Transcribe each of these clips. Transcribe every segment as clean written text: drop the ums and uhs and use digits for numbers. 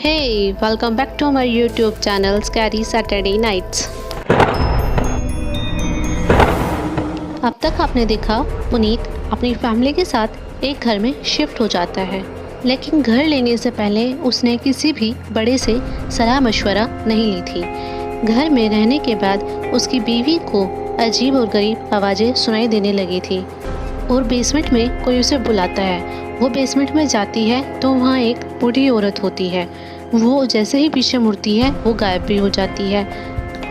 Hey, welcome back to my YouTube channel Scary Saturday Nights। अब तक आपने देखा पुनीत अपनी फैमिली के साथ एक घर में शिफ्ट हो जाता है, लेकिन घर लेने से पहले उसने किसी भी बड़े से सलाह मशवरा नहीं ली थी। घर में रहने के बाद उसकी बीवी को अजीब और गरीब आवाज़ें सुनाई देने लगी थी और बेसमेंट में कोई उसे बुलाता है। वो बेसमेंट में जाती है तो वहाँ एक बूढ़ी औरत होती है। वो जैसे ही पीछे मुड़ती है वो गायब भी हो जाती है।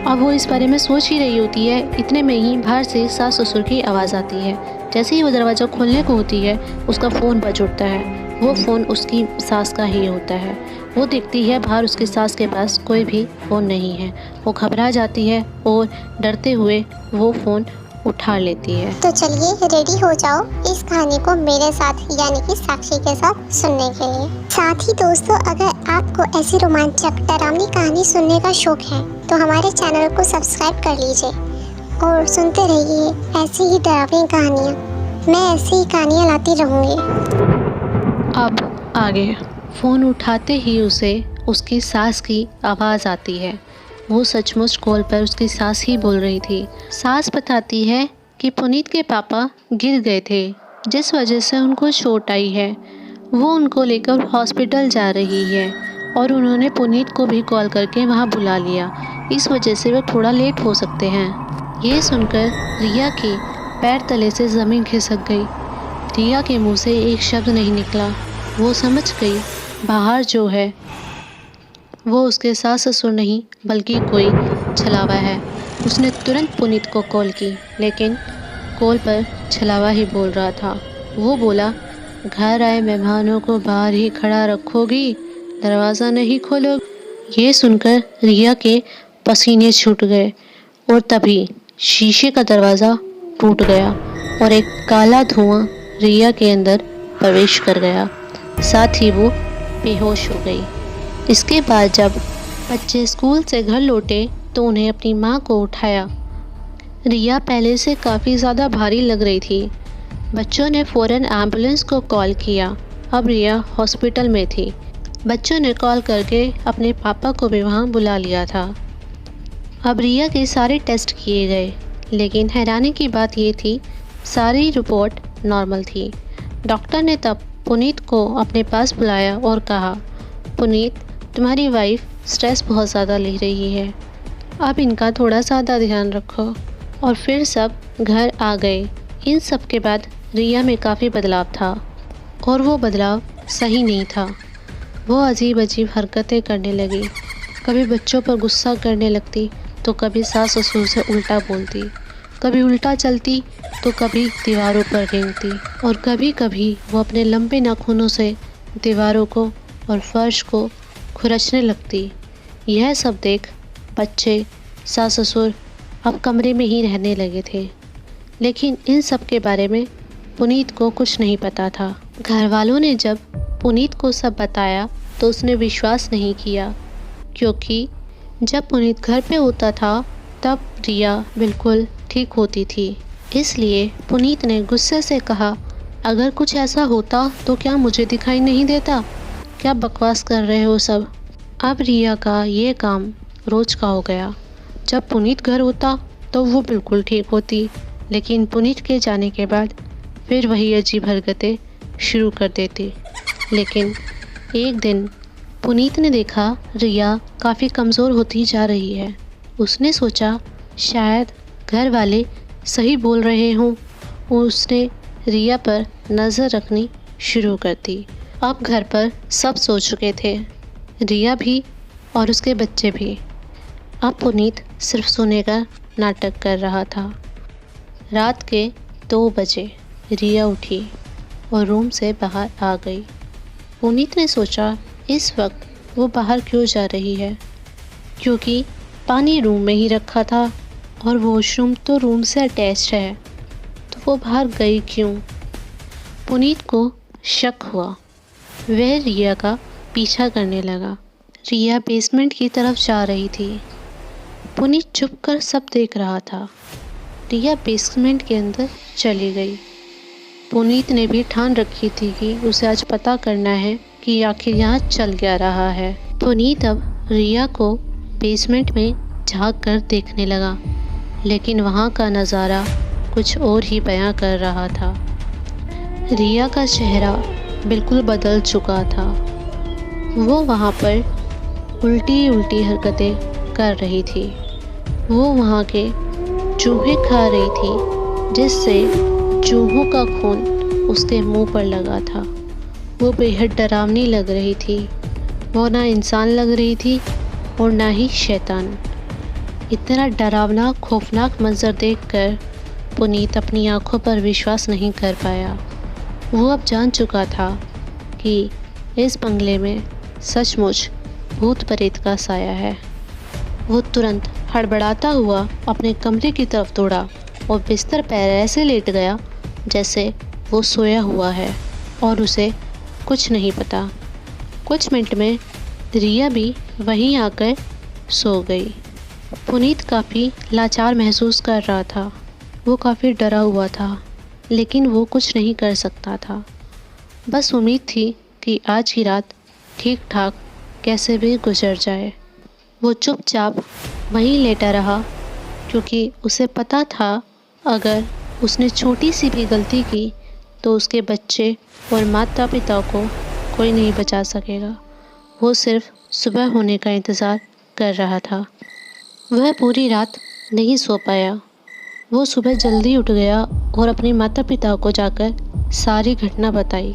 अब वो इस बारे में सोच ही रही होती है, इतने में ही बाहर से सास ससुर की आवाज़ आती है। जैसे ही वो दरवाज़ा खोलने को होती है उसका फ़ोन बज उठता है। वो फ़ोन उसकी सास का ही होता है। वो देखती है बाहर उसकी सास के पास कोई भी फ़ोन नहीं है। वो घबरा जाती है और डरते हुए वो फ़ोन उठा लेती है। तो चलिए रेडी हो जाओ इस कहानी को मेरे साथ यानी कि साक्षी के साथ सुनने के लिए। साथ ही दोस्तों, अगर आपको ऐसी रोमांचक डरावनी कहानी सुनने का शौक है तो हमारे चैनल को सब्सक्राइब कर लीजिए और सुनते रहिए ऐसी ही डरावनी कहानियाँ। मैं ऐसी ही कहानियाँ लाती रहूँगी। अब आगे फ़ोन उठाते ही उसे उसकी सास की आवाज़ आती है। वो सचमुच कॉल पर उसकी सास ही बोल रही थी। सास बताती है कि पुनीत के पापा गिर गए थे, जिस वजह से उनको चोट आई है। वो उनको लेकर हॉस्पिटल जा रही है और उन्होंने पुनीत को भी कॉल करके वहाँ बुला लिया। इस वजह से वो थोड़ा लेट हो सकते हैं। ये सुनकर रिया के पैर तले से ज़मीन खिसक गई। रिया के मुंह से एक शब्द नहीं निकला। वो समझ गई बाहर जो है वो उसके सास ससुर नहीं बल्कि कोई छलावा है। उसने तुरंत पुनीत को कॉल की, लेकिन कॉल पर छलावा ही बोल रहा था। वो बोला, घर आए मेहमानों को बाहर ही खड़ा रखोगी, दरवाज़ा नहीं खोलोगी। ये सुनकर रिया के पसीने छूट गए और तभी शीशे का दरवाज़ा टूट गया और एक काला धुआं रिया के अंदर प्रवेश कर गया। साथ ही वो बेहोश हो गई। इसके बाद जब बच्चे स्कूल से घर लौटे तो उन्हें अपनी माँ को उठाया। रिया पहले से काफ़ी ज़्यादा भारी लग रही थी। बच्चों ने फ़ौरन एम्बुलेंस को कॉल किया। अब रिया हॉस्पिटल में थी। बच्चों ने कॉल करके अपने पापा को भी वहाँ बुला लिया था। अब रिया के सारे टेस्ट किए गए, लेकिन हैरानी की बात ये थी सारी रिपोर्ट नॉर्मल थी। डॉक्टर ने तब पुनीत को अपने पास बुलाया और कहा, पुनीत, तुम्हारी वाइफ स्ट्रेस बहुत ज़्यादा ले रही है, अब इनका थोड़ा ज़्यादा ध्यान रखो। और फिर सब घर आ गए। इन सब के बाद रिया में काफ़ी बदलाव था और वो बदलाव सही नहीं था। वो अजीब अजीब हरकतें करने लगी। कभी बच्चों पर गुस्सा करने लगती तो कभी सास ससुर से उल्टा बोलती, कभी उल्टा चलती तो कभी दीवारों पर रेंगती और कभी कभी वो अपने लंबे नाखूनों से दीवारों को और फर्श को खुरचने लगती। यह सब देख बच्चे, सास ससुर अब कमरे में ही रहने लगे थे, लेकिन इन सब के बारे में पुनीत को कुछ नहीं पता था। घर वालों ने जब पुनीत को सब बताया तो उसने विश्वास नहीं किया, क्योंकि जब पुनीत घर पे होता था तब रिया बिल्कुल ठीक होती थी। इसलिए पुनीत ने गुस्से से कहा, अगर कुछ ऐसा होता तो क्या मुझे दिखाई नहीं देता? क्या बकवास कर रहे हो सब? अब रिया का ये काम रोज़ का हो गया। जब पुनीत घर होता तो वो बिल्कुल ठीक होती, लेकिन पुनीत के जाने के बाद फिर वही अजीब हरकतें शुरू कर देती। लेकिन एक दिन पुनीत ने देखा रिया काफ़ी कमज़ोर होती जा रही है। उसने सोचा शायद घर वाले सही बोल रहे हों। उसने रिया पर नज़र रखनी शुरू कर दी। अब घर पर सब सो चुके थे, रिया भी और उसके बच्चे भी। अब पुनीत सिर्फ सोने का नाटक कर रहा था। रात के 2 बजे रिया उठी और रूम से बाहर आ गई। पुनीत ने सोचा इस वक्त वो बाहर क्यों जा रही है, क्योंकि पानी रूम में ही रखा था और वॉशरूम तो रूम से अटैच्ड है, तो वो बाहर गई क्यों? पुनीत को शक हुआ। वह रिया का पीछा करने लगा। रिया बेसमेंट की तरफ जा रही थी। पुनीत छुपकर सब देख रहा था। रिया बेसमेंट के अंदर चली गई। पुनीत ने भी ठान रखी थी कि उसे आज पता करना है कि आखिर यहाँ चल क्या रहा है। पुनीत अब रिया को बेसमेंट में झांक कर देखने लगा, लेकिन वहाँ का नज़ारा कुछ और ही बयां कर रहा था। रिया का चेहरा बिल्कुल बदल चुका था। वो वहाँ पर उल्टी उल्टी हरकतें कर रही थी। वो वहाँ के चूहे खा रही थी, जिससे चूहों का खून उसके मुंह पर लगा था। वो बेहद डरावनी लग रही थी। वो ना इंसान लग रही थी और ना ही शैतान। इतना डरावना खौफनाक मंजर देखकर पुनीत अपनी आंखों पर विश्वास नहीं कर पाया। वो अब जान चुका था कि इस बंगले में सचमुच भूत प्रेत का साया है। वो तुरंत हड़बड़ाता हुआ अपने कमरे की तरफ दौड़ा और बिस्तर पर ऐसे लेट गया जैसे वो सोया हुआ है और उसे कुछ नहीं पता। कुछ मिनट में रिया भी वहीं आकर सो गई। पुनीत काफ़ी लाचार महसूस कर रहा था। वो काफ़ी डरा हुआ था, लेकिन वो कुछ नहीं कर सकता था। बस उम्मीद थी कि आज की रात ठीक ठाक कैसे भी गुजर जाए। वो चुपचाप वहीं लेटा रहा, क्योंकि उसे पता था अगर उसने छोटी सी भी गलती की तो उसके बच्चे और माता पिता को कोई नहीं बचा सकेगा। वो सिर्फ सुबह होने का इंतज़ार कर रहा था। वह पूरी रात नहीं सो पाया। वो सुबह जल्दी उठ गया और अपने माता पिता को जाकर सारी घटना बताई।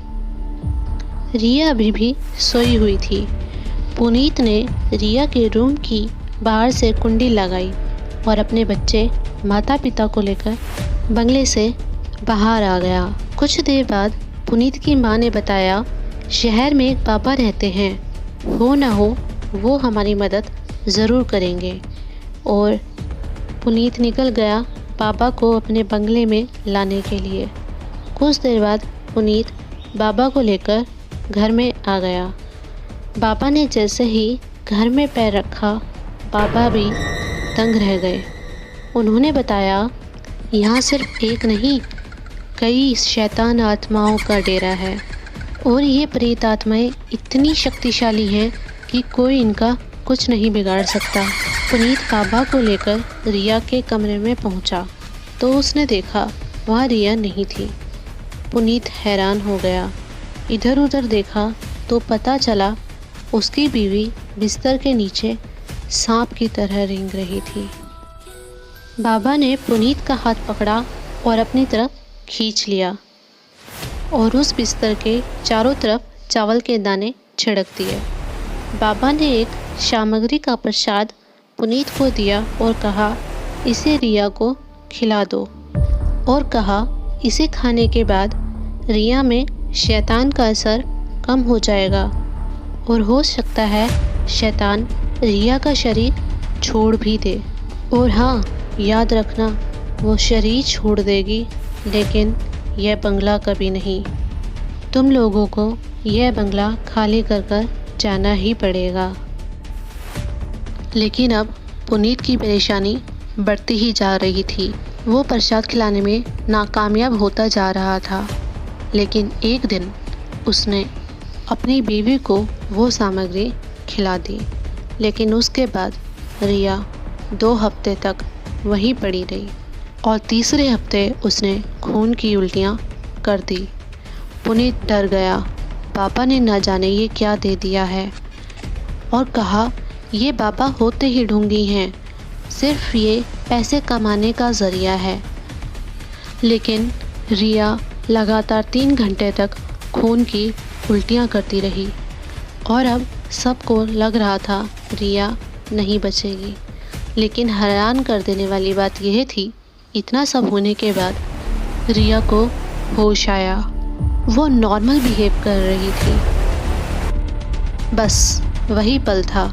रिया अभी भी सोई हुई थी। पुनीत ने रिया के रूम की बाहर से कुंडी लगाई और अपने बच्चे माता पिता को लेकर बंगले से बाहर आ गया। कुछ देर बाद पुनीत की माँ ने बताया, शहर में एक पापा रहते हैं, हो ना हो वो हमारी मदद ज़रूर करेंगे। और पुनीत निकल गया बाबा को अपने बंगले में लाने के लिए। कुछ देर बाद पुनीत बाबा को लेकर घर में आ गया। बाबा ने जैसे ही घर में पैर रखा, बाबा भी दंग रह गए। उन्होंने बताया, यहाँ सिर्फ एक नहीं, कई शैतान आत्माओं का डेरा है और ये प्रेत आत्माएं इतनी शक्तिशाली हैं कि कोई इनका कुछ नहीं बिगाड़ सकता। पुनीत बाबा को लेकर रिया के कमरे में पहुंचा तो उसने देखा वहाँ रिया नहीं थी। पुनीत हैरान हो गया। इधर उधर देखा तो पता चला उसकी बीवी बिस्तर के नीचे सांप की तरह रेंग रही थी। बाबा ने पुनीत का हाथ पकड़ा और अपनी तरफ खींच लिया और उस बिस्तर के चारों तरफ चावल के दाने छिड़क दिए। बाबा ने एक सामग्री का प्रसाद पुनीत को दिया और कहा, इसे रिया को खिला दो, और कहा इसे खाने के बाद रिया में शैतान का असर कम हो जाएगा और हो सकता है शैतान रिया का शरीर छोड़ भी दे। और हाँ, याद रखना, वो शरीर छोड़ देगी लेकिन यह बंगला कभी नहीं। तुम लोगों को यह बंगला खाली कर कर जाना ही पड़ेगा। लेकिन अब पुनीत की परेशानी बढ़ती ही जा रही थी। वो प्रसाद खिलाने में नाकामयाब होता जा रहा था। लेकिन एक दिन उसने अपनी बीवी को वो सामग्री खिला दी, लेकिन उसके बाद रिया 2 हफ्ते तक वहीं पड़ी रही और तीसरे हफ्ते उसने खून की उल्टियाँ कर दी। पुनीत डर गया। बाबा ने न जाने ये क्या दे दिया है और कहा, ये बाबा होते ही ढोंगी हैं, सिर्फ ये पैसे कमाने का ज़रिया है। लेकिन रिया लगातार 3 घंटे तक खून की उल्टियाँ करती रही और अब सबको लग रहा था रिया नहीं बचेगी। लेकिन हैरान कर देने वाली बात यह थी, इतना सब होने के बाद रिया को होश आया। वो नॉर्मल बिहेव कर रही थी। बस वही पल था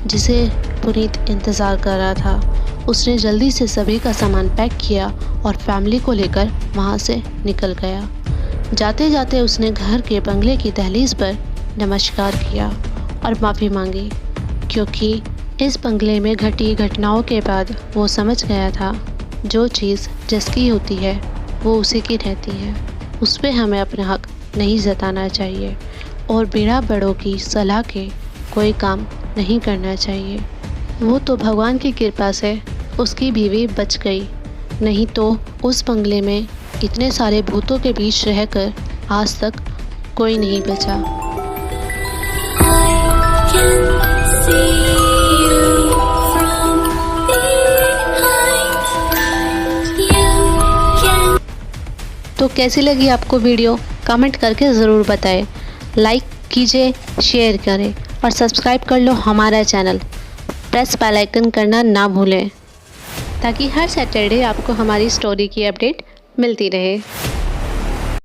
जिसे पुनीत इंतज़ार कर रहा था। उसने जल्दी से सभी का सामान पैक किया और फैमिली को लेकर वहाँ से निकल गया। जाते जाते उसने घर के बंगले की दहलीज पर नमस्कार किया और माफ़ी मांगी, क्योंकि इस बंगले में घटी घटनाओं के बाद वो समझ गया था, जो चीज़ जिसकी होती है वो उसी की रहती है। उस पर हमें अपना हक नहीं जताना चाहिए और बिना बड़ों की सलाह के कोई काम नहीं करना चाहिए। वो तो भगवान की कृपा से उसकी बीवी बच गई, नहीं तो उस बंगले में इतने सारे भूतों के बीच रहकर आज तक कोई नहीं बचा। तो कैसी लगी आपको वीडियो, कमेंट करके ज़रूर बताएं। लाइक कीजिए, शेयर करें और सब्सक्राइब कर लो हमारा चैनल। प्रेस बेल आइकन करना ना भूलें ताकि हर सैटरडे आपको हमारी स्टोरी की अपडेट मिलती रहे।